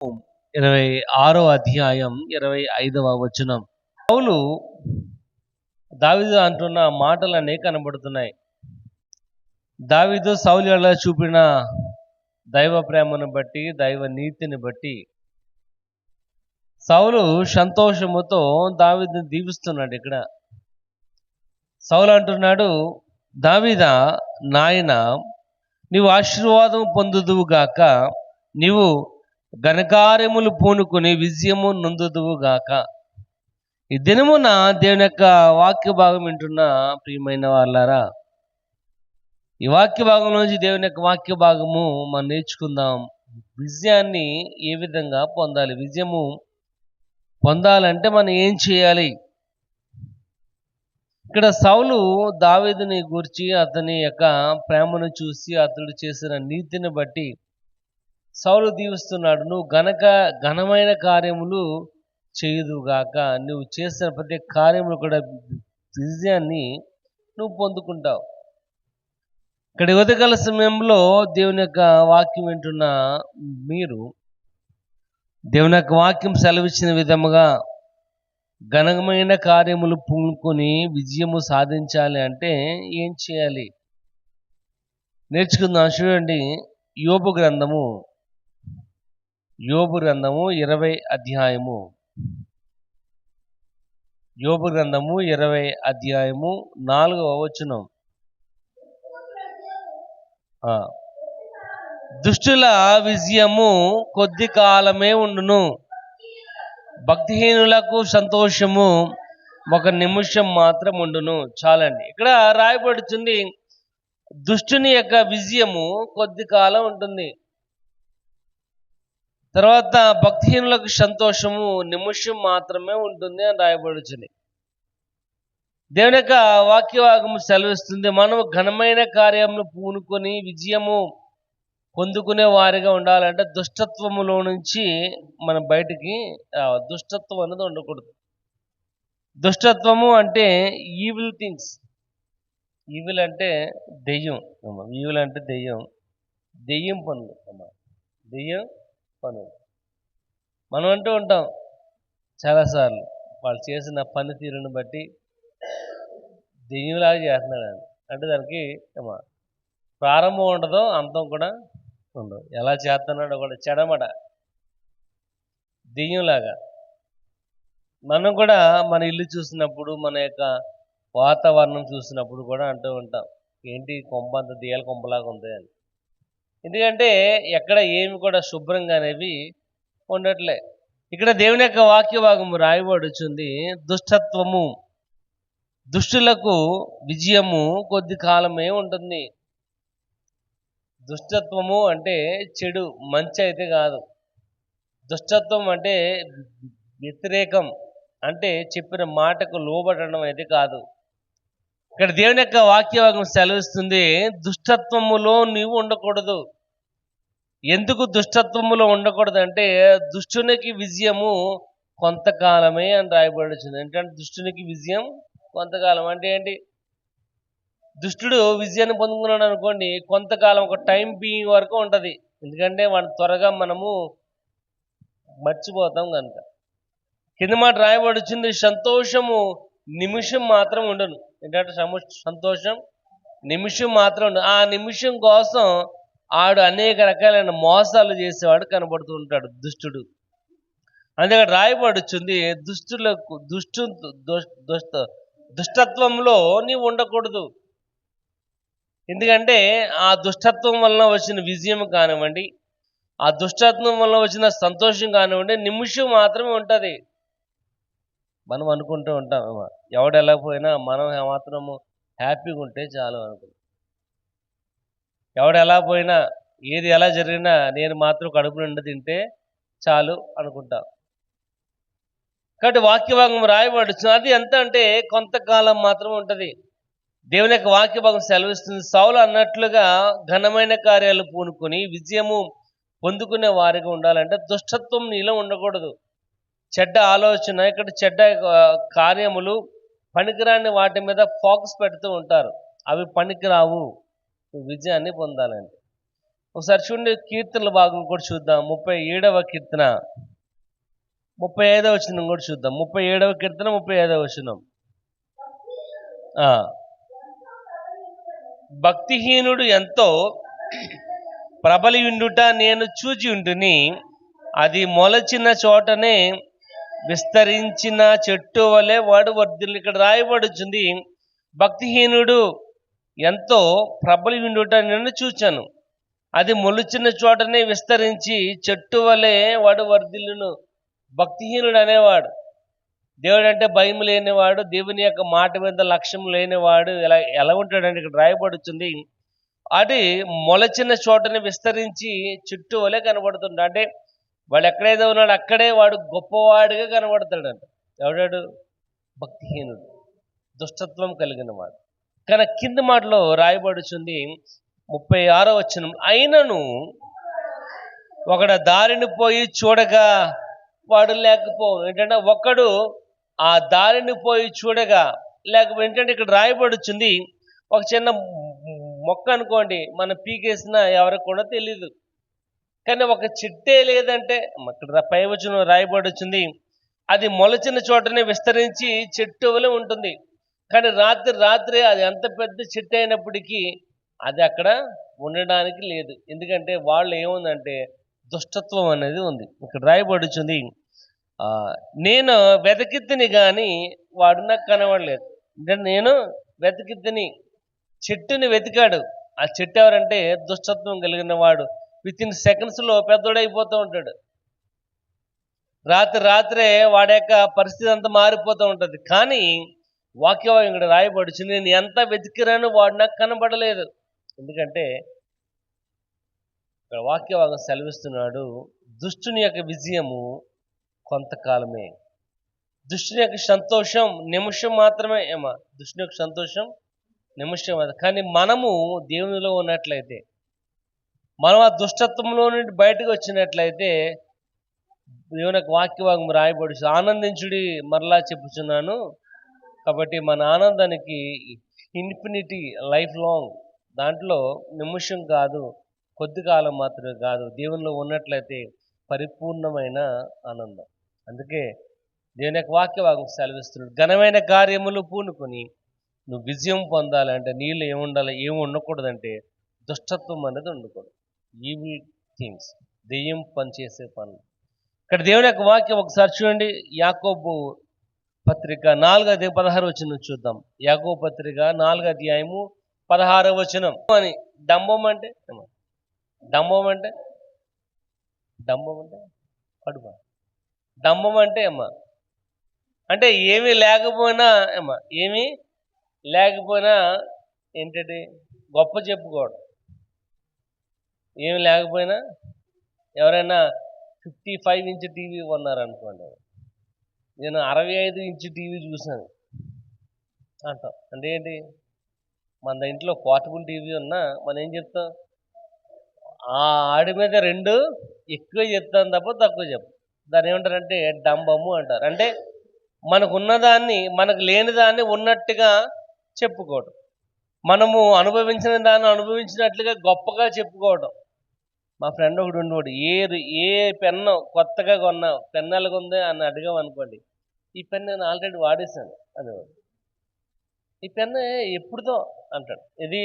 26 అధ్యాయం 25 పౌలు దావీదు అంటున్న మాటలనే కనబడుతున్నాయి. దావీదు సౌలు ఎడల చూపిన దైవ ప్రేమను బట్టి, దైవ నీతిని బట్టి సౌలు సంతోషముతో దావీదుని దీవిస్తున్నాడు. ఇక్కడ సౌలు అంటున్నాడు, దావీదా నాయన, నీవు ఆశీర్వాదం పొందుదువుగాక, నీవు ఘనకార్యములు పూనుకొని విజయము నొందుదువుగాక. ఈ దినమున దేవుని యొక్క వాక్య భాగం వింటున్న ప్రియమైన వాళ్ళారా, ఈ వాక్య భాగంలోంచి దేవుని యొక్క వాక్య భాగము మనం నేర్చుకుందాం. విజయాన్ని ఏ విధంగా పొందాలి, విజయము పొందాలంటే మనం ఏం చేయాలి. ఇక్కడ సౌలు దావీదుని గురించి, అతని యొక్క ప్రేమను చూసి, అతడు చేసిన నీతిని బట్టి సౌలు దీవిస్తున్నాడు. నువ్వు ఘనమైన కార్యములు చేయుదుగాక, నువ్వు చేసిన ప్రతి కార్యములు కూడా విజయాన్ని నువ్వు పొందుకుంటావు. ఇక్కడ ఉదయకాల సమయంలో దేవుని యొక్క వాక్యం వింటున్న మీరు, దేవుని యొక్క వాక్యం సెలవిచ్చిన విధముగా ఘనమైన కార్యములు పూనుకొని విజయము సాధించాలి అంటే ఏం చేయాలి నేర్చుకుందాం. చూడండి, యోబు గ్రంథము 20 అధ్యాయము, యోబు గ్రంథము 20 అధ్యాయము 4వ వచనం. దుష్టుల విజయము కొద్ది కాలమే ఉండును, భక్తిహీనులకు సంతోషము ఒక నిమిషం మాత్రం ఉండును. చాలండి. ఇక్కడ రాయబడుతుంది, దుష్టుని యొక్క విజయము కొద్ది కాలం ఉంటుంది, తర్వాత భక్తిహీనులకు సంతోషము నిమిషం మాత్రమే ఉంటుంది అని రాయబడుతుంది. దేవుని యొక్క వాక్యభాగము సెలవిస్తుంది, మనం ఘనమైన కార్యమును పూనుకొని విజయము పొందుకునే వారిగా ఉండాలంటే దుష్టత్వములో నుంచి మనం బయటికి రావాలి. దుష్టత్వం అనేది ఉండకూడదు. దుష్టత్వము అంటే ఈవిల్ థింగ్స్. ఈవిల్ అంటే దెయ్యం. ఈవిల్ అంటే దెయ్యం. దెయ్యం పనులు, దెయ్యం పనులు. మనం అంటూ ఉంటాం చాలాసార్లు, వాళ్ళు చేసిన పనితీరుని బట్టి దెయ్యంలాగా చేస్తున్నాడు అంటే దానికి ప్రారంభం ఉండదు, అంతం కూడా ఉండదు. ఎలా చేస్తున్నాడో కూడా చెడమడ దెయ్యంలాగా. మనం కూడా మన ఇల్లు చూసినప్పుడు, మన యొక్క వాతావరణం చూసినప్పుడు కూడా అంటూ ఉంటాం, ఏంటి కొంప అంత దెయ్యాల కొంపలాగా ఉంది అని. ఎందుకంటే ఎక్కడ ఏమి కూడా శుభ్రంగా అనేవి ఉండట్లే. ఇక్కడ దేవుని యొక్క వాక్య భాగము రాయబడుచుంది, దుష్టత్వము, దుష్టులకు విజయము కొద్ది కాలమే ఉంటుంది. దుష్టత్వము అంటే చెడు, మంచి అయితే కాదు. దుష్టత్వం అంటే వ్యతిరేకం, అంటే చెప్పిన మాటకు లోబడడం అయితే కాదు. ఇక్కడ దేవుని యొక్క వాక్యభాగం సెలవిస్తుంది, దుష్టత్వములో నీవు ఉండకూడదు. ఎందుకు దుష్టత్వములో ఉండకూడదు అంటే, దుష్టునికి విజయము కొంతకాలమే అని రాయబడుతుంది. ఏంటంటే దుష్టునికి విజయం కొంతకాలం అంటే ఏంటి? దుష్టుడు విజయాన్ని పొందుకున్నాడు అనుకోండి, కొంతకాలం, ఒక టైం బీయింగ్ వరకు ఉంటుంది. ఎందుకంటే వాడిని త్వరగా మనము మర్చిపోతాం కనుక. కింద మాట రాయబడుతుంది, సంతోషము నిమిషం మాత్రం ఉండను. ఏంటంటే సంతోషం నిమిషం మాత్రం ఉండదు. ఆ నిమిషం కోసం ఆడు అనేక రకాలైన మోసాలు చేసేవాడు కనబడుతూ ఉంటాడు దుష్టుడు. అందుకని రాయబడుచుంది, దుష్టులకు దుష్టత్వంలో నీవు ఉండకూడదు. ఎందుకంటే ఆ దుష్టత్వం వలన వచ్చిన విజయం కానివ్వండి, ఆ దుష్టత్వం వలన వచ్చిన సంతోషం కానివ్వండి, నిమిషం మాత్రమే ఉంటుంది. మనం అనుకుంటూ ఉంటాం, ఎవడు ఎలా పోయినా మనం మాత్రము హ్యాపీగా ఉంటే చాలు అనుకుంటాం. ఎవడు ఎలా పోయినా, ఏది ఎలా జరిగినా నేను మాత్రం కడుపు నిండా తింటే చాలు అనుకుంటా. కాబట్టి వాక్యభాగం రాయబడుతుంది, అది ఎంత అంటే కొంతకాలం మాత్రం ఉంటుంది. దేవుని యొక్క వాక్యభాగం సెలవిస్తుంది, సౌలు అన్నట్లుగా ఘనమైన కార్యాలు పూనుకొని విజయము పొందుకునే వారిగా ఉండాలంటే దుష్టత్వం నీలో ఉండకూడదు. చెడ్డ ఆలోచన, ఇక్కడ చెడ్డ కార్యములు, పనికిరాని వాటి మీద ఫోకస్ పెడుతూ ఉంటారు. అవి పనికిరావు విజయాన్ని పొందాలంటే. ఒకసారి చూడండి, కీర్తనల భాగం కూడా చూద్దాం. 37వ కీర్తన 35వ వచనం కూడా చూద్దాం. 37వ కీర్తన 35వ వచనం. భక్తిహీనుడు ఎంతో ప్రబలియుండుట నేను చూచి ఉంటుని, అది మొలచిన చోటనే విస్తరించిన చెట్టు వలె వాడు వర్ధిల్లును. ఇక్కడ రాయబడుచుంది, భక్తిహీనుడు ఎంతో ప్రబలియుండుట నేను చూచాను, అది మొలిచిన చోటనే విస్తరించి చెట్టు వలె వాడు వర్ధిల్లును. భక్తిహీనుడు అనేవాడు, దేవుడు అంటే భయం లేనివాడు, దేవుని యొక్క మాట మీద లక్ష్యం లేనివాడు ఎలా ఉంటాడంటే ఇక్కడ రాయబడుతుంది, అది మొలచిన చోటని విస్తరించి చుట్టూ వలె కనబడుతుంది. అంటే వాడు ఎక్కడైతే ఉన్నాడు అక్కడే వాడు గొప్పవాడిగా కనబడతాడంట. ఎవడాడు? భక్తిహీనుడు, దుష్టత్వం కలిగిన వాడు. కానీ కింద మాటలో రాయబడుతుంది 36వ వచనం, అయినను ఒకడు దారిని పోయి చూడగా వాడు లేకపోవు. ఏంటంటే ఒకడు ఆ దారిని పోయి చూడగా లేకపోతే ఏంటంటే ఇక్కడ రాయబడుచుంది, ఒక చిన్న మొక్క అనుకోండి, మనం పీకేసినా ఎవరికి కూడా తెలీదు. కానీ ఒక చిట్టే లేదంటే ఇక్కడ పై వచనం రాయబడుచుంది, అది మొలచిన చోటనే విస్తరించి చెట్టు వలె ఉంటుంది. కానీ రాత్రి అది ఎంత పెద్ద చెట్టు అయినప్పటికీ అది అక్కడ ఉండడానికి లేదు. ఎందుకంటే వాళ్ళు ఏముందంటే దుష్టత్వం అనేది ఉంది. ఇక్కడ రాయబడుచుంది, నేను వెతికిద్దిని కానీ వాడు నాకు కనబడలేదు. అంటే నేను వెతికిద్దిని, చెట్టుని వెతికాడు. ఆ చెట్టు ఎవరంటే దుష్టత్వం కలిగిన వాడు. వితిన్ సెకండ్స్లో పెద్దోడైపోతూ ఉంటాడు. రాత్రే వాడి యొక్క పరిస్థితి అంతా మారిపోతూ ఉంటుంది. కానీ వాక్యం ఇక్కడ రాయబడుచు, నేను ఎంత వెతికిరాను వాడు నాకు కనబడలేదు. ఎందుకంటే ఇక్కడ వాక్యభాగం సెలవిస్తున్నాడు, దుష్టుని యొక్క విజయము కొంతకాలమే, దుష్టుని యొక్క సంతోషం నిమిషం మాత్రమే. దుష్టుని యొక్క సంతోషం నిమిషం. కానీ మనము దేవునిలో ఉన్నట్లయితే, మనం ఆ దుష్టత్వంలో నుండి బయటకు వచ్చినట్లయితే, దేవుని యొక్క వాక్యభాగం రాయబడి, ఆనందించుడి మరలా చెప్పుచున్నాను. కాబట్టి మన ఆనందానికి ఇన్ఫినిటీ, లైఫ్ లాంగ్, దాంట్లో నిమిషం కాదు, కొద్ది కాలం మాత్రమే కాదు, దేవునిలో ఉన్నట్లయితే పరిపూర్ణమైన ఆనందం. అందుకే దేవుని యొక్క వాక్యభాగం సెలవిస్తున్నాడు, ఘనమైన కార్యములు పూనుకొని నువ్వు విజయం పొందాలంటే నీళ్ళు ఏముండాలి, ఏమి ఉండకూడదంటే దుష్టత్వం అనేది ఉండకూడదు. ఈవిల్ థింగ్స్, దెయ్యం పనిచేసే పనులు. ఇక్కడ దేవుని యొక్క వాక్యం ఒకసారి చూడండి, యాకోబు పత్రిక 4:16 వచనం చూద్దాం. యాకోబు పత్రిక 4:16 అని, డంబం అంటే కడుపు. డంబం అంటే అంటే ఏమీ లేకపోయినా ఏంటంటే గొప్ప చెప్పుకోవడం. ఏమి లేకపోయినా, ఎవరైనా 55 ఇంచ్ టీవీ కొన్నారనుకోండి, నేను 65 ఇంచ్ టీవీ చూశాను అంటాం. అంటే ఏంటి? మన ఇంట్లో పోర్టబుల్ టీవీ ఉన్నా మనం ఏం చెప్తాం? ఆడి మీద 2 ఎక్కువ చెప్తాం తప్ప తక్కువ చెప్పం. దాన్ని ఏమంటారంటే డంబము అంటారు. అంటే మనకు ఉన్నదాన్ని, మనకు లేని దాన్ని ఉన్నట్టుగా చెప్పుకోవడం, మనము అనుభవించిన దాన్ని అనుభవించినట్లుగా గొప్పగా చెప్పుకోవడం. మా ఫ్రెండ్ ఒకడు ఉండేవాడు, ఏ పెన్ను కొత్తగా కొన్నా, పెన్నెలకు ఉంది అని అడిగాం అనుకోండి, ఈ పెన్ నేను ఆల్రెడీ వాడేశాను అనేవాడు. ఈ పెన్ను ఎప్పుడుదో అంటాడు. ఇది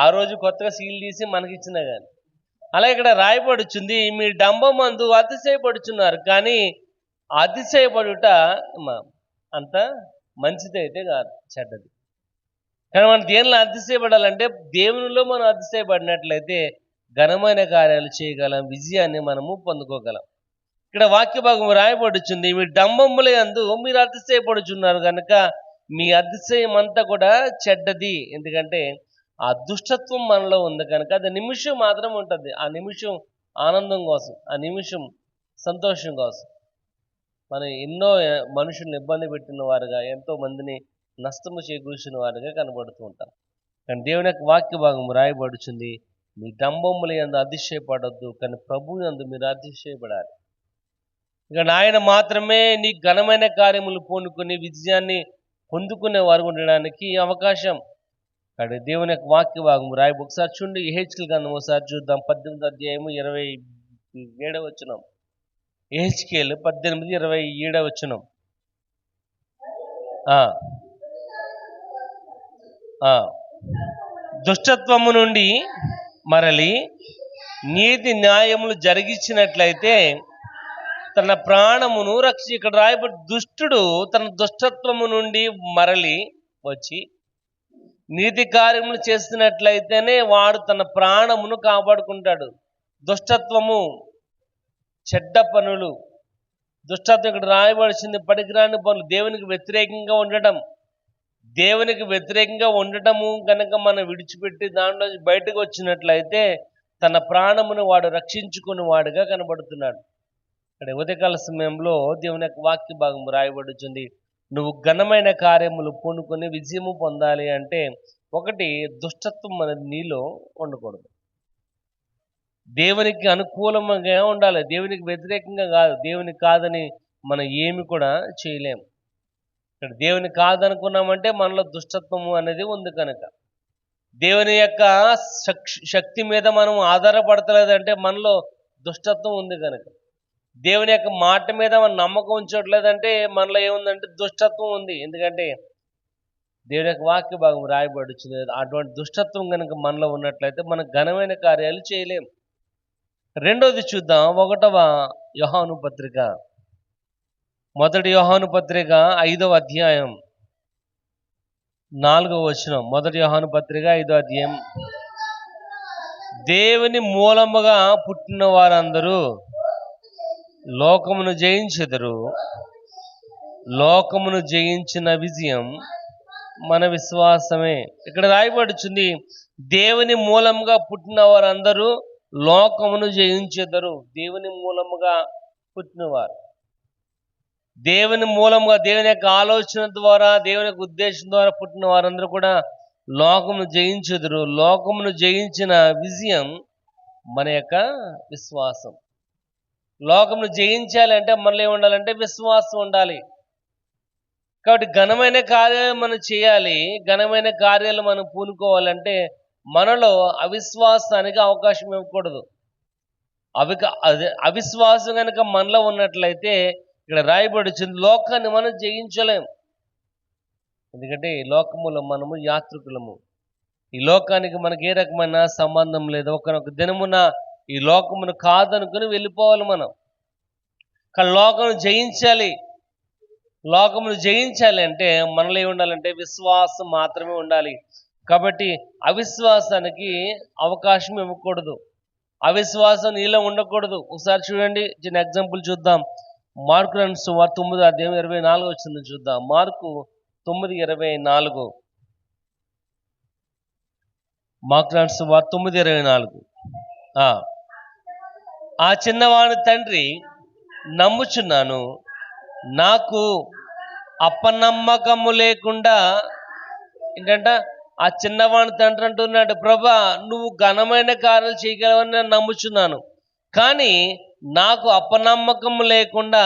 ఆ రోజు కొత్తగా సీల్ తీసి మనకిచ్చినా కానీ. అలా ఇక్కడ రాయబడుచుంది, మీ డంబమందు అతిశయపడుచున్నారు, కానీ అతిశయపడుట అంత మంచిదైతే కాదు, చెడ్డది. కానీ మనం దేనిలో అతిశయపడాలంటే దేవునిలో మనం అతిశయపడినట్లయితే ఘనమైన కార్యాలు చేయగలం, విజయాన్ని మనము పొందుకోగలం. ఇక్కడ వాక్య భాగం రాయబడుచుంది, మీ డంబముల యందు మీరు అతిశయపడుచున్నారు కనుక మీ అతిశయం అంతా కూడా చెడ్డది. ఎందుకంటే ఆ దుష్టత్వం మనలో ఉంది కనుక అది నిమిషం మాత్రం ఉంటుంది. ఆ నిమిషం ఆనందం కోసం, ఆ నిమిషం సంతోషం కోసం మనం ఎన్నో మనుషుల్ని ఇబ్బంది పెట్టిన వారుగా, ఎంతో మందిని నష్టము చేకూర్చిన వారుగా కనబడుతూ ఉంటాం. కానీ దేవుని యొక్క వాక్య భాగం రాయబడుచుంది, మీ డంబముల యందు అతిశయపడొద్దు, కానీ ప్రభువు యందు మీరు అతిశయపడాలి. ఇక ఆయన మాత్రమే నీ ఘనమైన కార్యములు పూనుకొని విజయాన్ని పొందుకునే వారు ఉండడానికి అవకాశం. అక్కడ దేవుని యొక్క వాక్య భాగం రాయి ఒకసారి చూడండి. యెహెజ్కేలు గ్రంథం ఒకసారి చూద్దాం. 18వ అధ్యాయము 27వ వచనం. యెహెజ్కేలు 18:27 వచనం. దుష్టత్వము నుండి మరలి నీతి న్యాయములు జరిగించినట్లయితే తన ప్రాణమును ఇక్కడ రాయబడి దుష్టుడు తన దుష్టత్వము నుండి మరలి వచ్చి నీతి కార్యములు చేస్తున్నట్లయితేనే వాడు తన ప్రాణమును కాపాడుకుంటాడు. దుష్టత్వము, చెడ్డ పనులు, దుష్టత్వం ఇక్కడ రాయబడిచింది పనికిరాని పనులు, దేవునికి వ్యతిరేకంగా ఉండటం. దేవునికి వ్యతిరేకంగా ఉండటము కనుక మనం విడిచిపెట్టి దాంట్లో బయటకు వచ్చినట్లయితే తన ప్రాణమును వాడు రక్షించుకుని వాడుగా కనబడుతున్నాడు. ఇక్కడ ఉదయకాల సమయంలో దేవుని యొక్క వాక్య భాగం రాయబడుతుంది. నువ్వు ఘనమైన కార్యములు పూనుకొని విజయము పొందాలి అంటే ఒకటి, దుష్టత్వం అనేది నీలో ఉండకూడదు. దేవునికి అనుకూలంగా ఉండాలి, దేవునికి వ్యతిరేకంగా కాదు. దేవునికి కాదని మనం ఏమి కూడా చేయలేము. ఇక్కడ దేవుని కాదనుకున్నామంటే మనలో దుష్టత్వము అనేది ఉంది కనుక, దేవుని యొక్క శక్తి మీద మనం ఆధారపడతలేదంటే మనలో దుష్టత్వం ఉంది కనుక, దేవుని యొక్క మాట మీద మనం నమ్మకం ఉంచట్లేదంటే మనలో ఏముందంటే దుష్టత్వం ఉంది. ఎందుకంటే దేవుని యొక్క వాక్య భాగం రాయబడుచుంది. అటువంటి దుష్టత్వం కనుక మనలో ఉన్నట్లయితే మనం ఘనమైన కార్యాలు చేయలేం. రెండోది చూద్దాం. 1వ యోహాను పత్రిక, 1 యోహాను పత్రిక 5వ అధ్యాయం 4వ వచనం. 1 యోహాను పత్రిక 5వ అధ్యాయం. దేవుని మూలముగా పుట్టిన వారందరూ లోకమును జయించెదరు, లోకమును జయించిన విజయం మన విశ్వాసమే. ఇక్కడ రాయబడుచుంది, దేవుని మూలముగా పుట్టిన వారందరూ లోకమును జయించెదరు. దేవుని మూలముగా పుట్టినవారు, దేవుని మూలముగా, దేవుని యొక్క ఆలోచన ద్వారా, దేవుని యొక్క ఉద్దేశం ద్వారా పుట్టిన వారందరూ కూడా లోకమును జయించెదరు. లోకమును జయించిన విజయం మన యొక్క విశ్వాసం. లోకమును జయించాలి అంటే మనలో ఏముండాలంటే విశ్వాసం ఉండాలి. కాబట్టి ఘనమైన కార్యాలు మనం చేయాలి, ఘనమైన కార్యాలు మనం పూనుకోవాలంటే మనలో అవిశ్వాసానికి అవకాశం ఇవ్వకూడదు. అవిశ్వాసం కనుక మనలో ఉన్నట్లయితే ఇక్కడ రాయబడుచుంది, లోకాన్ని మనం జయించలేం. ఎందుకంటే ఈ లోకములో మనము యాత్రికులము. ఈ లోకానికి మనకి ఏ రకమైన సంబంధం లేదు. ఒకనొక దినమున ఈ లోకమును కాదనుకుని వెళ్ళిపోవాలి మనం. కానీ లోకమును జయించాలి. లోకమును జయించాలి అంటే మనలో ఏమి ఉండాలంటే విశ్వాసం మాత్రమే ఉండాలి. కాబట్టి అవిశ్వాసానికి అవకాశం ఇవ్వకూడదు, అవిశ్వాసం నీలో ఉండకూడదు. ఒకసారి చూడండి, చిన్న ఎగ్జాంపుల్ చూద్దాం. మార్కు 9వ అధ్యాయం 24 వచ్చింది చూద్దాం. మార్కు 9:24. మార్కు 9:24. ఆ చిన్నవాడి తండ్రి నమ్ముచున్నాను, నాకు అపనమ్మకము లేకుండా, ఏంటంట ఆ చిన్నవాడి తండ్రి అంటున్నాడు, ప్రభా నువ్వు ఘనమైన కార్యాలు చేయగలవని నేను నమ్ముచున్నాను, కానీ నాకు అపనమ్మకము లేకుండా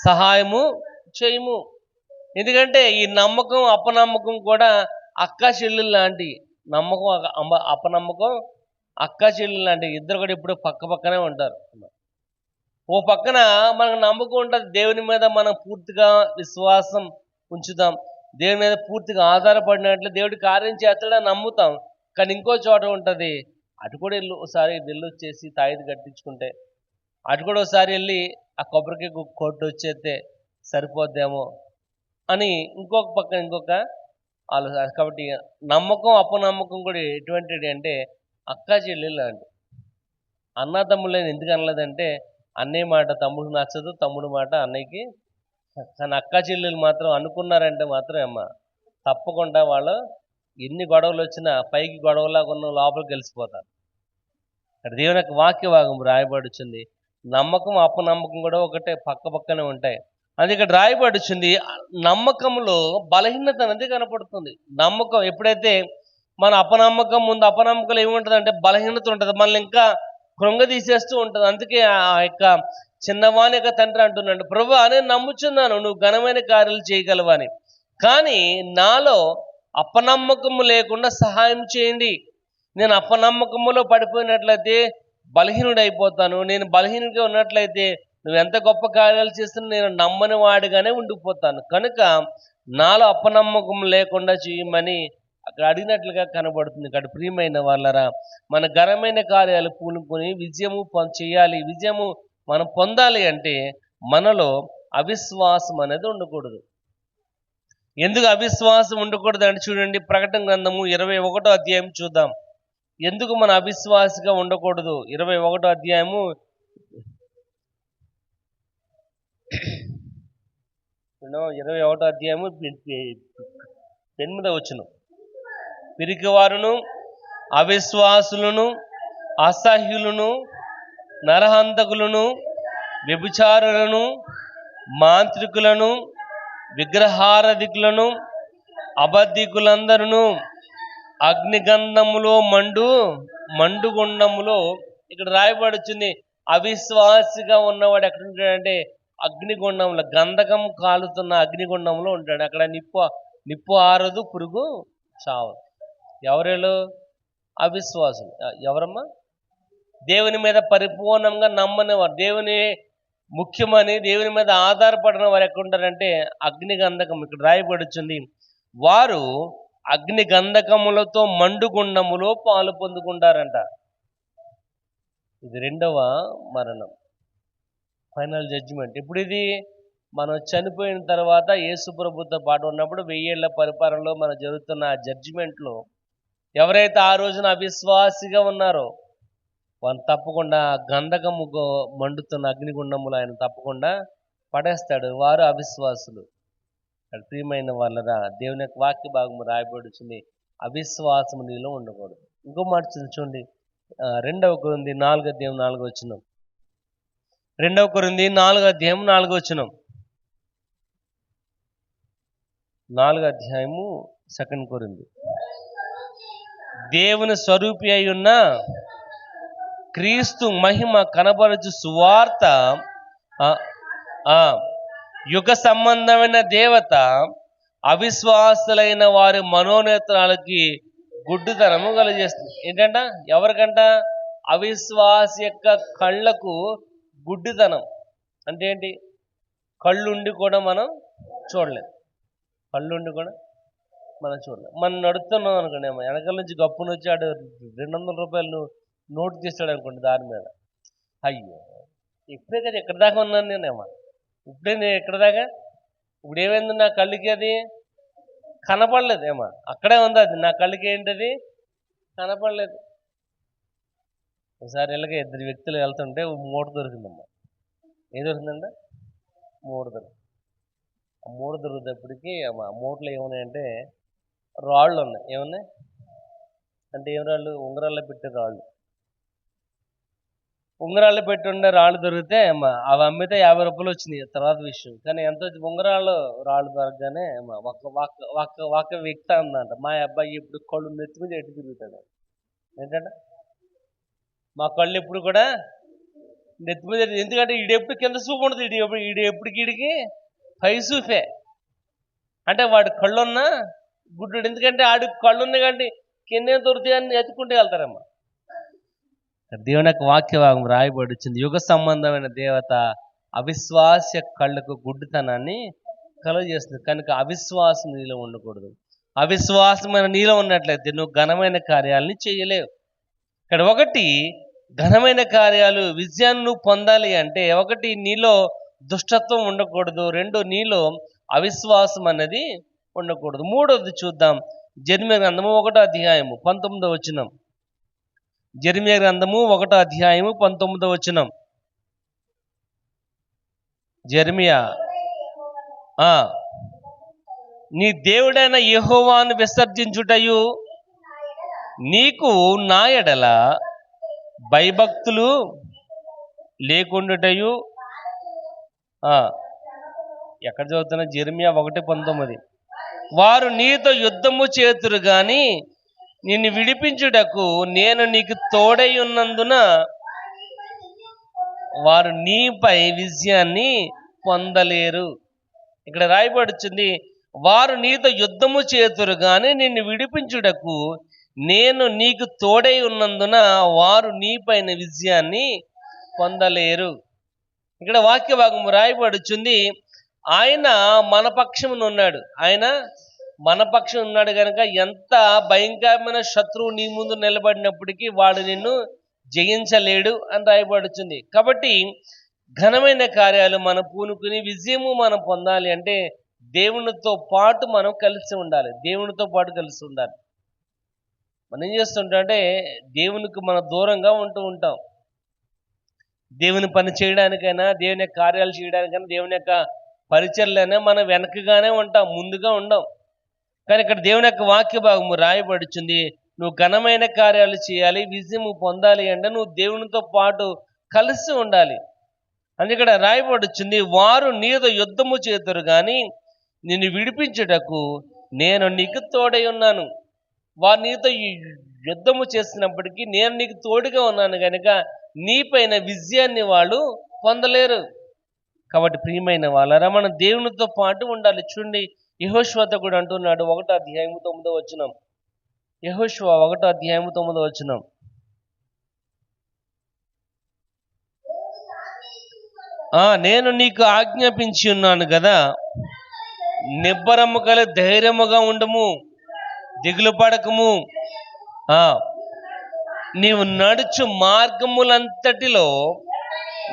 సహాయము చేయము. ఎందుకంటే ఈ నమ్మకం అపనమ్మకం కూడా అక్క చెల్లెలు లాంటి. నమ్మకం అపనమ్మకం అక్క చెల్లెలు లాంటి. ఇద్దరు కూడా ఇప్పుడు పక్క పక్కనే ఉంటారు. ఓ పక్కన మనకు నమ్మకం ఉంటుంది, దేవుని మీద మనం పూర్తిగా విశ్వాసం ఉంచుతాం, దేవుని మీద పూర్తిగా ఆధారపడినట్లు దేవుడి కార్యం చేస్తాడని నమ్ముతాం. కానీ ఇంకో చోట ఉంటుంది, అటు కూడా ఒకసారి వెళ్ళి వచ్చేసి తాయిది కట్టించుకుంటే, అటు కూడా ఒకసారి వెళ్ళి ఆ కొబ్బరికి కొట్టు వచ్చేస్తే సరిపోద్దేమో అని ఇంకొక పక్కన ఇంకొక ఆలోచన. కాబట్టి నమ్మకం అపనమ్మకం కూడా ఎటువంటిది అంటే అక్క చెల్లెలు లాంటి. అన్నదమ్ములని ఎందుకు అనలేదంటే అన్నయ్య మాట తమ్ముడికి నచ్చదు, తమ్ముడు మాట అన్నయ్యకి. కానీ అక్క చెల్లెలు మాత్రం అనుకున్నారంటే మాత్రం అమ్మ తప్పకుండా వాళ్ళు ఎన్ని గొడవలు వచ్చినా పైకి గొడవలాగా ఉన్న లోపలికి కలిసిపోతారు. ఇక్కడ దేవుని యొక్క వాక్య భాగం రాయబడుచుంది, నమ్మకం అపనమ్మకం కూడా ఒకటే, పక్క పక్కనే ఉంటాయి. అది ఇక్కడ రాయబడుచుంది. నమ్మకంలో బలహీనత అనేది కనపడుతుంది. నమ్మకం ఎప్పుడైతే మన అపనమ్మకం ముందు, అపనమ్మకం ఏముంటుంది అంటే బలహీనత ఉంటుంది, మనల్ని ఇంకా కృంగదీసేస్తూ ఉంటుంది. అందుకే ఆ యొక్క చిన్నవాని యొక్క తండ్రి అంటున్నాడు, ప్రభువా నేను నమ్ముచున్నాను నువ్వు ఘనమైన కార్యాలు చేయగలవని, కానీ నాలో అపనమ్మకము లేకుండా సహాయం చేయండి. నేను అపనమ్మకములో పడిపోయినట్లయితే బలహీనుడైపోతాను. నేను బలహీనుడిగా ఉన్నట్లయితే నువ్వు ఎంత గొప్ప కార్యాలు చేస్తున్నా నేను నమ్మని వాడిగానే ఉండిపోతాను. కనుక నాలో అపనమ్మకం లేకుండా చేయమని అక్కడ అడిగినట్లుగా కనబడుతుంది. ఇక్కడ ప్రియమైన వాళ్ళరా, మన ఘనమైన కార్యాలు పూనుకొని విజయము చేయాలి. విజయము మనం పొందాలి అంటే మనలో అవిశ్వాసం అనేది ఉండకూడదు. ఎందుకు అవిశ్వాసం ఉండకూడదు అంటే చూడండి, ప్రకటన గ్రంథము 21వ అధ్యాయం చూద్దాం. ఎందుకు మన అవిశ్వాసిగా ఉండకూడదు? 21వ అధ్యాయము 21వ అధ్యాయము 8వ వచనం. పిరికివారును, అవిశ్వాసులను, అసహ్యులను, నరహంతకులను, వ్యభిచారులను, మాంత్రికులను, విగ్రహారాధికులను, అబద్ధికులందరూ అగ్నిగంధములో మండుగుండములో, ఇక్కడ రాయబడుతుంది అవిశ్వాసిగా ఉన్నవాడు ఎక్కడ ఉంటాడంటే అగ్నిగుండంలో, గంధకం కాలుతున్న అగ్నిగుండంలో ఉంటాడు. అక్కడ నిప్పు ఆరదు, పురుగు చావదు. ఎవరేళ్ళు? అవిశ్వాసులు. ఎవరమ్మా? దేవుని మీద పరిపూర్ణంగా నమ్మని వారు, దేవుని ముఖ్యమని దేవుని మీద ఆధారపడిన వారు ఎక్కడ ఉంటారంటే అగ్నిగంధకం. ఇక్కడ రాయబడుతుంది వారు అగ్నిగంధకములతో మండుగుండములో పాలు పొందుకుంటారంట. ఇది రెండవ మరణం, ఫైనల్ జడ్జిమెంట్. ఇప్పుడు ఇది మనం చనిపోయిన తర్వాత యేసు ప్రభుతో పాటు ఉన్నప్పుడు 1000 ఏళ్ల పరిపాలనలో మనం జరుగుతున్న ఆ జడ్జిమెంట్లో ఎవరైతే ఆ రోజున అవిశ్వాసిగా ఉన్నారో వాళ్ళు తప్పకుండా గంధకము మండుతున్న అగ్నిగుండములు ఆయన తప్పకుండా పడేస్తాడు. వారు అవిశ్వాసులు. ప్రియమైన వాళ్ళరా, దేవుని యొక్క వాక్య భాగము రాయబడుతుంది అవిశ్వాసము నీలో ఉండకూడదు. ఇంకో మాట చూడండి, 2 కొరింథీ 4వ అధ్యాయం 4వ వచనం. 2 కొరింథీ 4వ అధ్యాయం 4వ వచనం. 4వ అధ్యాయము 2 కొరింథీ. దేవుని స్వరూపి అయి ఉన్న క్రీస్తు మహిమ కనబరచు సువార్త యుగ సంబంధమైన దేవత అవిశ్వాసులైన వారి మనోనేత్రాలకి గుడ్డితనము కలుగజేస్తుంది. ఏంటంట? ఎవరికంట? అవిశ్వాస యొక్క కళ్ళకు గుడ్డితనం. అంటే ఏంటి? కళ్ళుండి కూడా మనం చూడలేం. కళ్ళుండి కూడా మనం చూడలేం. మనం నడుస్తున్నాం అనుకోండి, వెనకాల నుంచి గప్పును వచ్చి ఆడు 200 రూపాయలు నోటు తీస్తాడు అనుకోండి దాని మీద. అయ్యో, ఇప్పుడే కదా ఎక్కడి దాకా ఉన్నాను నేనేమో, ఇప్పుడే నేను ఎక్కడి దాకా, ఇప్పుడు ఏమైంది నా కళ్ళకి? అది కనపడలేదు ఏమో, అక్కడే ఉంది అది. నా కళ్ళకి ఏంటది? కనపడలేదు. ఒకసారి ఇలాగే 2 వ్యక్తులు వెళ్తుంటే మూట దొరికిందమ్మా. ఏం దొరికిందండి? మూట దొరికింది. ఆ మూట దొరికేటప్పటికి ఆ మూటలో ఏమున్నాయంటే రాళ్ళు ఉన్నాయి. ఏమున్నాయి అంటే ఏం రాళ్ళు? ఉంగరాల్లో పెట్టే రాళ్ళు. ఉంగరాళ్ళు పెట్టి ఉండే రాళ్ళు దొరికితే అవి అమ్మితే 50 రూపాయలు వచ్చినాయి, తర్వాత విషయం. కానీ ఎంత ఉంగరాలు రాళ్ళు దొరకగానే ఒక వ్యక్తి అందంట, మా అబ్బాయి ఇప్పుడు కళ్ళు నెత్తుకుని ఎటు తిరుగుతాడు. ఏంటంటే మా కళ్ళు ఎప్పుడు కూడా నెత్తి మీద, ఎందుకంటే ఈడెప్పుడు కింద చూపు ఉండదు, ఈడెప్పటికి ఈడికి పై చూపే. అంటే వాడు కళ్ళున్నా గుడ్డు, ఎందుకంటే ఆడికి కళ్ళున్నాయి కంటే కింద దొరుకుతాయని ఎత్తుకుంటూ వెళ్తారమ్మా. దేవుని యొక్క వాక్య భాగం రాయబడుతుంది యుగ సంబంధమైన దేవత అవిశ్వాస కళ్ళకు గుడ్డితనాన్ని కలుగజేస్తుంది. కనుక అవిశ్వాసం నీలో ఉండకూడదు. అవిశ్వాసమైన నీలో ఉన్నట్లయితే నువ్వు ఘనమైన కార్యాలని చేయలేవు. ఇక్కడ ఒకటి, ఘనమైన కార్యాలు విజయాన్ని నువ్వు పొందాలి అంటే ఒకటి, నీలో దుష్టత్వం ఉండకూడదు. 2, నీలో అవిశ్వాసం అనేది ఉండకూడదు. 3వది చూద్దాం, జెర్మియా గ్రంథము 1వ అధ్యాయము 19వ వచనం. జెర్మియా గ్రంథము 1వ అధ్యాయము 19వ వచనం. జెర్మియా, నీ దేవుడైన యెహోవాను విసర్జించుటయు నీకు నా ఎడల భయభక్తులు లేకుండుటయు. ఎక్కడ చదువుతున్నా? జెర్మియా 1:19. వారు నీతో యుద్ధము చేతురు గాని నిన్ను విడిపించుటకు నేను నీకు తోడై ఉన్నందున వారు నీపై విజయాన్ని పొందలేరు. ఇక్కడ రాయబడుతుంది వారు నీతో యుద్ధము చేతురు గాని నిన్ను విడిపించుటకు నేను నీకు తోడై ఉన్నందున వారు నీపైన విజయాన్ని పొందలేరు. ఇక్కడ వాక్య భాగం రాయబడుచుంది, ఆయన మన పక్షమున ఉన్నాడు. ఆయన మన పక్షం ఉన్నాడు కనుక ఎంత భయంకరమైన శత్రువు నీ ముందు నిలబడినప్పటికీ వాడు నిన్ను జయించలేడు అని రాయబడుతుంది. కాబట్టి ఘనమైన కార్యాలు మనం పూనుకుని విజయము మనం పొందాలి అంటే దేవునితో పాటు మనం కలిసి ఉండాలి. దేవునితో పాటు కలిసి ఉండాలి. మనం ఏం చేస్తుంటాం అంటే దేవునికి మనం దూరంగా ఉంటూ ఉంటాం. దేవుని పని చేయడానికైనా, దేవుని యొక్క కార్యాలు చేయడానికైనా, దేవుని యొక్క పరిచర్లైనా మనం వెనకగానే ఉంటాం, ముందుగా ఉండం. కానీ ఇక్కడ దేవుని యొక్క వాక్య భాగము రాయబడుచుంది, నువ్వు ఘనమైన కార్యాలు చేయాలి, విజయము పొందాలి అంటే నువ్వు దేవునితో పాటు కలిసి ఉండాలి. అందుకే ఇక్కడ రాయబడుచుంది, వారు నీతో యుద్ధము చేతురు కానీ నిన్ను విడిపించుటకు నేను నీకు తోడై ఉన్నాను. వారు నీతో యుద్ధము చేసినప్పటికీ నేను నీకు తోడుగా ఉన్నాను కనుక నీపైన విజయాన్ని వాళ్ళు పొందలేరు. కాబట్టి ప్రియమైన వాళ్ళరా మనం దేవునితో పాటు ఉండాలి. చూడండి, యెహోషువతో కూడా అంటున్నాడు 1వ అధ్యాయము 9వ వచనం. యెహోషువ 1వ అధ్యాయము 9వ వచనం. నేను నీకు ఆజ్ఞాపించి ఉన్నాను కదా, నిబ్బరము కలిగి ధైర్యముగా ఉండము, దిగులు పడకము. నీవు నడుచు మార్గములంతటిలో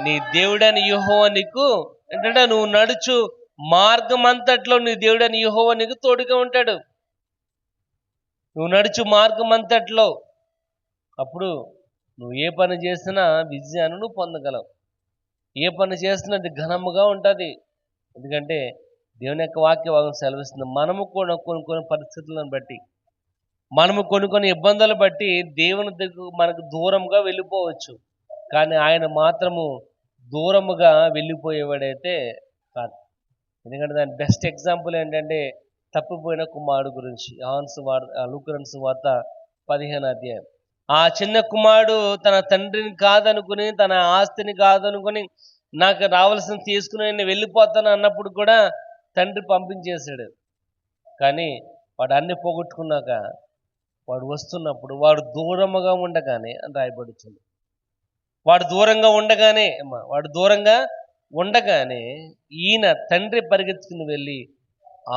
నీ దేవుడని యెహోవా నీకు, ఏంటంటే నువ్వు నడుచు మార్గం అంతట్లో నీ దేవుడని యెహోవా నీకు తోడుగా ఉంటాడు. నువ్వు నడుచు మార్గం అంతట్లో, అప్పుడు నువ్వు ఏ పని చేసినా విజయాన్ని నువ్వు పొందగలవు. ఏ పని చేసినా అది ఘనముగా ఉంటుంది. ఎందుకంటే దేవుని యొక్క వాక్య భాగం సెలవిస్తుంది, మనము కూడా కొన్ని పరిస్థితులను బట్టి, మనము కొన్ని ఇబ్బందులు బట్టి దేవుని దగ్గర మనకు దూరంగా వెళ్ళిపోవచ్చు. కానీ ఆయన మాత్రము దూరముగా వెళ్ళిపోయేవాడైతే కాదు. ఎందుకంటే దాని బెస్ట్ ఎగ్జాంపుల్ ఏంటంటే తప్పిపోయిన కుమారుడు గురించి లూకాసు వార్త 15వ అధ్యాయం. ఆ చిన్న కుమారుడు తన తండ్రిని కాదనుకుని, తన ఆస్తిని కాదనుకుని, నాకు రావాల్సిన తీసుకుని నేను వెళ్ళిపోతాను అన్నప్పుడు కూడా తండ్రి పంపించేశాడు. కానీ వాడు అన్ని పోగొట్టుకున్నాక వాడు వస్తున్నప్పుడు వాడు దూరముగా ఉండగానే అని రాయబడుతుంది. వాడు దూరంగా ఉండగానే ఈయన తండ్రి పరిగెత్తుకుని వెళ్ళి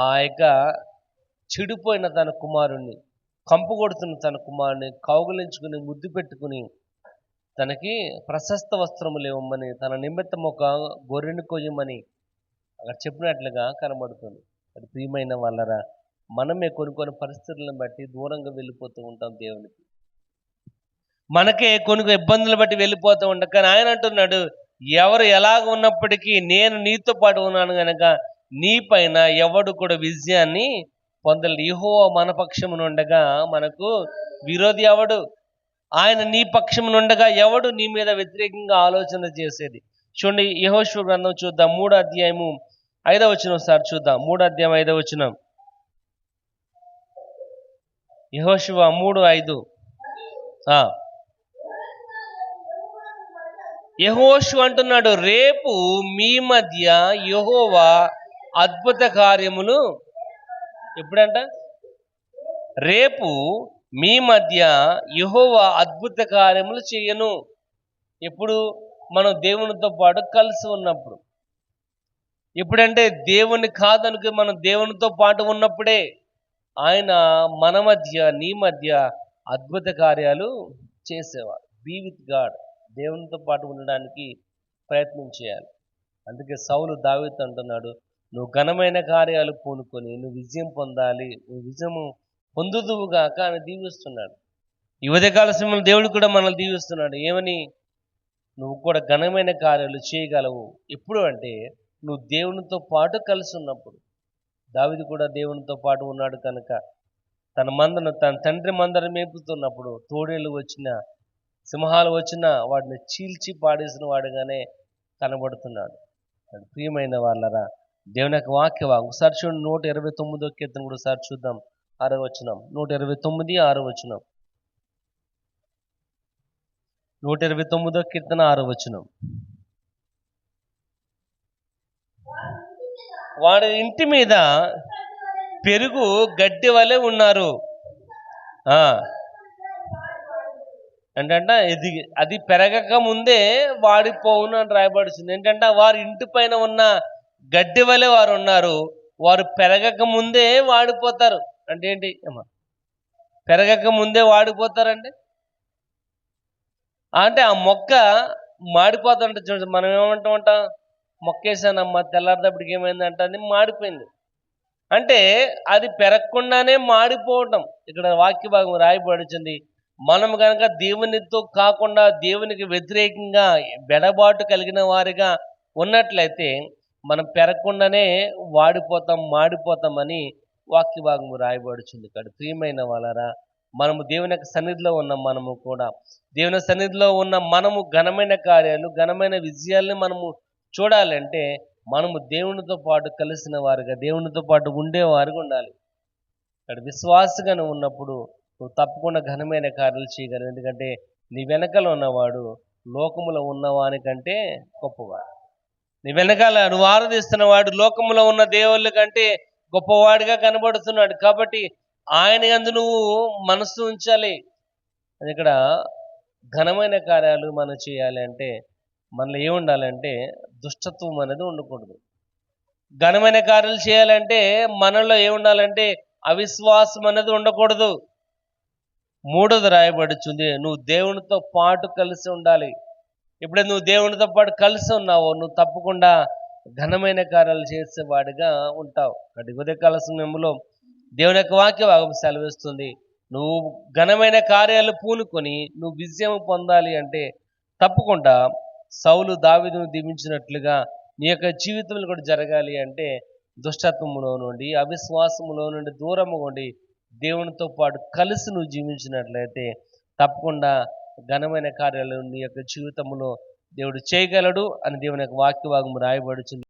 ఆ యొక్క చెడిపోయిన తన కుమారుణ్ణి, కంపు కొడుతున్న తన కుమారుని కౌగిలించుకుని ముద్దు పెట్టుకుని తనకి ప్రశస్త వస్త్రములు ఇవ్వమని, తన నిమిత్తం ఒక గొర్రెను కొయ్యమని అక్కడ చెప్పినట్లుగా కనబడుతుంది. అది ప్రియమైన వాళ్ళరా, మనమే కొన్ని పరిస్థితులను బట్టి దూరంగా వెళ్ళిపోతూ ఉంటాం దేవునికి. మనకే కొన్ని ఇబ్బందులు బట్టి వెళ్ళిపోతూ ఉంటాం. కానీ ఆయన అంటున్నాడు, ఎవరు ఎలాగ ఉన్నప్పటికీ నేను నీతో పాటు ఉన్నాను కనుక నీ పైన ఎవడు కూడా విజయాన్ని పొందలేదు. యెహోవా మన పక్షమునుండగా మనకు విరోధి ఎవడు? ఆయన నీ పక్షమునుండగా ఎవడు నీ మీద వ్యతిరేకంగా ఆలోచన చేసేది? చూడండి, యెహోషువ గ్రంథం చూద్దాం, 3వ అధ్యాయము 5వ వచనం ఒకసారి చూద్దాం. 3వ అధ్యాయం 5వ వచనం. యెహోషువ 3:5. యెహోషువ అంటున్నాడు, రేపు మీ మధ్య యెహోవా అద్భుత కార్యములు, ఎప్పుడంట? రేపు మీ మధ్య యెహోవా అద్భుత కార్యములు చేయను. ఎప్పుడు? మనం దేవునితో పాటు కలిసి ఉన్నప్పుడు. ఎప్పుడంటే దేవుని కాదనుకు మనం దేవునితో పాటు ఉన్నప్పుడే ఆయన మన మధ్య, నీ మధ్య అద్భుత కార్యాలు చేసేవాడు. బీ విత్ గాడ్, దేవునితో పాటు ఉండడానికి ప్రయత్నం చేయాలి. అందుకే సౌలు దావీదు అంటున్నాడు, నువ్వు ఘనమైన కార్యాలు పూనుకొని నువ్వు విజయం పొందాలి, నువ్వు విజయము పొందుదువుగాక అని దీవిస్తున్నాడు. ఈ ఉదయకాల సమయంలో దేవుడు కూడా మనల్ని దీవిస్తున్నాడు. ఏమని? నువ్వు కూడా ఘనమైన కార్యాలు చేయగలవు. ఎప్పుడు అంటే నువ్వు దేవునితో పాటు కలిసి ఉన్నప్పుడు. దావీదు కూడా దేవునితో పాటు ఉన్నాడు కనుక తన తండ్రి మందను మేపుతున్నప్పుడు తోడేళ్ళు వచ్చినా, సింహాలు వచ్చినా వాటిని చీల్చి పాడేసిన వాడుగానే కనబడుతున్నాడు. ప్రియమైన వాళ్ళరా, దేవుని యొక్క వాక్య ఒకసారి చూడండి, 129వ కీర్తన కూడా ఒకసారి చూద్దాం, 6వ వచనం. 129, 6వ వచనం. 129వ కీర్తన 6వ వచనం. వాడి ఇంటి మీద పెరుగు గడ్డి వలె ఉన్నారు. ఆ ఏంటంటే ఇది అది పెరగక ముందే వాడిపోవును అని రాయబడుతుంది. ఏంటంటే వారి ఇంటి పైన ఉన్న గడ్డి వలె వారు ఉన్నారు. వారు పెరగక ముందే వాడిపోతారు. అంటే ఏంటి అమ్మా? పెరగక ముందే వాడిపోతారండి. అంటే ఆ మొక్క మాడిపోతుంటే చూడండి, మనం ఏమంటూ ఉంటాం, మొక్కేసానమ్మా తెల్లారిదప్పటికి ఏమైందంటే అది మాడిపోయింది. అంటే అది పెరగకుండానే మాడిపోవటం ఇక్కడ వాక్య భాగం రాయబడుతుంది. మనం కనుక దేవునితో కాకుండా దేవునికి వ్యతిరేకంగా బెడబాటు కలిగిన వారిగా ఉన్నట్లయితే మనం పెరగకుండానే వాడిపోతాం, మాడిపోతామని వాక్య భాగము రాయబడుతుంది. ఇక్కడ ప్రియమైన వాళ్ళరా, మనము దేవుని యొక్క సన్నిధిలో ఉన్న మనము కూడా దేవుని సన్నిధిలో ఉన్న మనము ఘనమైన కార్యాలు, ఘనమైన విజయాల్ని మనము చూడాలంటే మనము దేవునితో పాటు కలిసిన వారుగా, దేవునితో పాటు ఉండేవారుగా ఉండాలి. ఇక్కడ విశ్వాసగా నువ్వు ఉన్నప్పుడు నువ్వు తప్పకుండా ఘనమైన కార్యాలు చేయగలవు. ఎందుకంటే నీ వెనకాల ఉన్నవాడు లోకములో ఉన్నవాని కంటే గొప్పవాడు. నీ వెనకాల నువ్వు ఆరాధిస్తున్న వాడు లోకములో ఉన్న దేవుళ్ళ కంటే గొప్పవాడిగా కనబడుతున్నాడు. కాబట్టి ఆయన యందు నువ్వు మనసు ఉంచాలి. అది ఇక్కడ ఘనమైన కార్యాలు మనం చేయాలి అంటే మనలో ఏముండాలంటే దుష్టత్వం అనేది ఉండకూడదు. ఘనమైన కార్యాలు చేయాలంటే మనలో ఏముండాలంటే అవిశ్వాసం అనేది ఉండకూడదు. మూడోది రాయబడుతుంది, నువ్వు దేవునితో పాటు కలిసి ఉండాలి. ఎప్పుడైతే నువ్వు దేవునితో పాటు కలిసి ఉన్నావో నువ్వు తప్పకుండా ఘనమైన కార్యాలు చేసేవాడిగా ఉంటావు. కాబట్టి ఉదయకాల సమయంలో దేవుని యొక్క వాక్య భాగం సెలవిస్తుంది, నువ్వు ఘనమైన కార్యాలు పూనుకొని నువ్వు విజయం పొందాలి అంటే తప్పకుండా సౌలు దావీదును దీవించినట్లుగా నీ యొక్క జీవితంలో కూడా జరగాలి అంటే దుష్టత్వములో నుండి, అవిశ్వాసములో నుండి దూరముగా ఉండి దేవునితో పాటు కలిసి నువ్వు జీవించినట్లయితే తప్పకుండా ఘనమైన కార్యాలు నీ యొక్క జీవితంలో దేవుడు చేయగలడు అని దేవుని యొక్క వాక్య భాగం రాయబడుతుంది.